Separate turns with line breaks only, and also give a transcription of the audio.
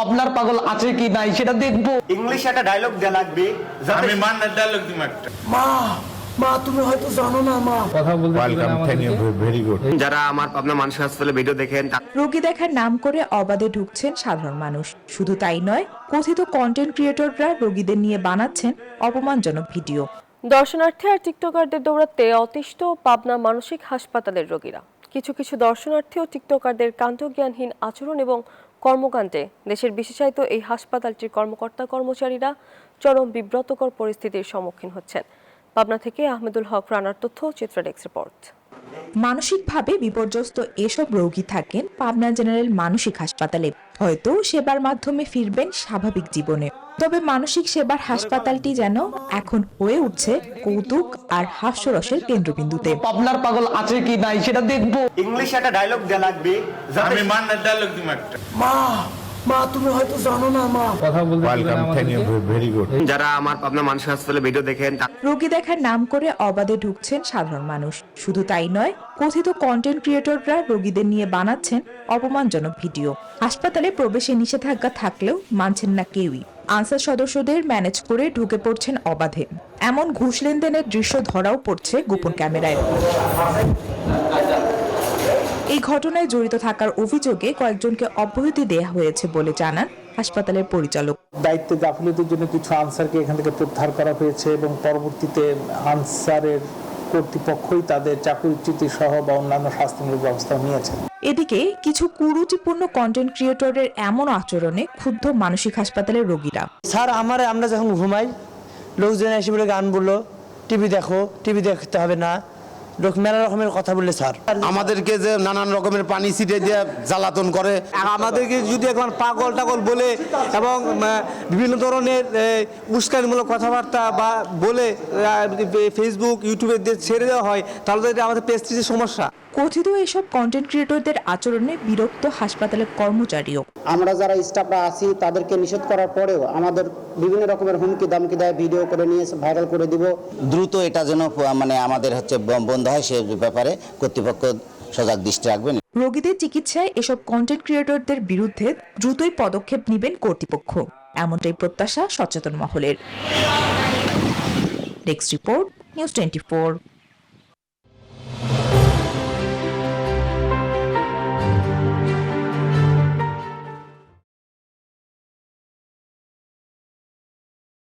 পাবনার পাগল আছে কি নাই সেটা দেখবো।
ইংলিশে একটা ডায়লগ দেয়া লাগবে,
আমি মান্নার ডায়লগ দিম একটা।
মা তুমি হয়তো জানো না মা।
কথা বলতে
ভেরি গুড।
যারা আমার পাবনা মানসিক হাসপাতালে ভিডিও দেখেন
রোগী দেখার নাম করে অবাধে ঢুকছেন সাধারণ মানুষ। শুধু তাই নয়, কথিত কন্টেন্ট ক্রিয়েটররা রোগীদের নিয়ে বানাচ্ছেন অপমানজনক ভিডিও।
দর্শনার্থী আর টিকটকারদের দৌড়াতে অতিষ্ঠ পাবনা মানসিক হাসপাতালের রোগীরা। কিছু কিছু দর্শনার্থী ও টিকটকারদের কাণ্ডজ্ঞানহীন আচরণ এবং কর্মকাণ্ডে দেশের বিশেষায়িত এই হাসপাতালটির কর্মকর্তা কর্মচারীরা চরম বিব্রতকর পরিস্থিতির সম্মুখীন হচ্ছেন। পাবনা থেকে আহমেদুল হক রানার তথ্য, চিত্র ডেস্ক রিপোর্ট।
মানসিকভাবে বিপর্যস্ত এসব রোগী থাকেন পাবনা জেনারেল মানসিক হাসপাতালে। হয়তো সেবার মাধ্যমে ফিরবেন স্বাভাবিক জীবনে, তবে মানসিক সেবার হাসপাতালটি যেন এখন হয়ে উঠছে কৌতুক আর হাস্যরসের কেন্দ্রবিন্দুতে।
পাবনার পাগল আছে কি নাই সেটা দেখবো।
ইংলিশে একটা ডায়লগ দেয়া লাগবে,
আমি মান্নার ডায়লগ দিম একটা।
মা তুমি হয়তো জানো না মা।
কথা বলতে
ভেরি গুড।
যারা আমার পাবনা মানসিক হাসপাতালে ভিডিও দেখেন
রোগী দেখার নাম করে অবাধে ঢুকছেন সাধারণ মানুষ। শুধু তাই নয়, কথিত কন্টেন্ট ক্রিয়েটররা রোগীদের নিয়ে বানাচ্ছেন অপমানজনক ভিডিও। হাসপাতালে প্রবেশে নিষেধাজ্ঞা থাকলেও মানছেন না কেউই। আনসার সদস্যদের ম্যানেজ করে ঢুকে পড়ছেন অবাধে। এমন ঘুষ লেনদেনের দৃশ্য ধরাও পড়ছে গোপন ক্যামেরায়। এই ঘটনায় জড়িত থাকার অভিযোগে কয়েকজনকে অব্যাহতি দেয়া হয়েছে বলে জানান হাসপাতালের পরিচালক।
দায়িত্বে গাফিলতির জন্য কিছু আনসারকে এখান থেকে প্রত্যাহার করা হয়েছে এবং পরবর্তীতে আনসারের কর্তৃপক্ষই তাদের চাকরিচ্যুতি সহ বা অন্যান্য শাস্তিমূলক ব্যবস্থা নিয়েছে।
এদিকে কিছু কুরুচিপূর্ণ কন্টেন্ট ক্রিয়েটরের এমন আচরণে ক্ষুব্ধ মানসিক হাসপাতালের রোগীরা।
স্যার আমরা যখন ঘুমাই লোকজন এসে বলে গান বললো, টিভি দেখো, টিভি দেখতে হবে না, লোক মেলা রকমের কথা বললে স্যার
আমাদেরকে যে নানান রকমের পানি ছিটে দিয়ে জ্বালাতন করে।
আমাদেরকে যদি এখন পাগল টাগল বলে এবং বিভিন্ন ধরনের উস্কানিমূলক কথাবার্তা বা বলে ফেসবুক ইউটিউবে ছেড়ে দেওয়া হয়, তাহলে তো এটা আমাদের প্রেস্টিজের সমস্যা।
কথিত এসব কন্টেন্ট ক্রিয়েটরদের আচরণে বিরক্ত হাসপাতালের কর্মচারীও।
আমরা যারা স্টাফরা আছি তাদেরকে নিষেধ করার পরেও আমাদের বিভিন্ন রকমের হুমকি দামকি দেয়, ভিডিও করে নিয়ে ভাইরাল করে দিব।
দ্রুত এটা যেন আমাদের বন্ধ হয়, সে ব্যাপারে কর্তৃপক্ষ সজাগ দৃষ্টি রাখবেন।
রোগীদের চিকিৎসায় এসব কন্টেন্ট ক্রিয়েটরদের বিরুদ্ধে দ্রুতই পদক্ষেপ নেবেন কর্তৃপক্ষ, এমনটাই প্রত্যাশা সচেতন মহলের। Desk report, news 24।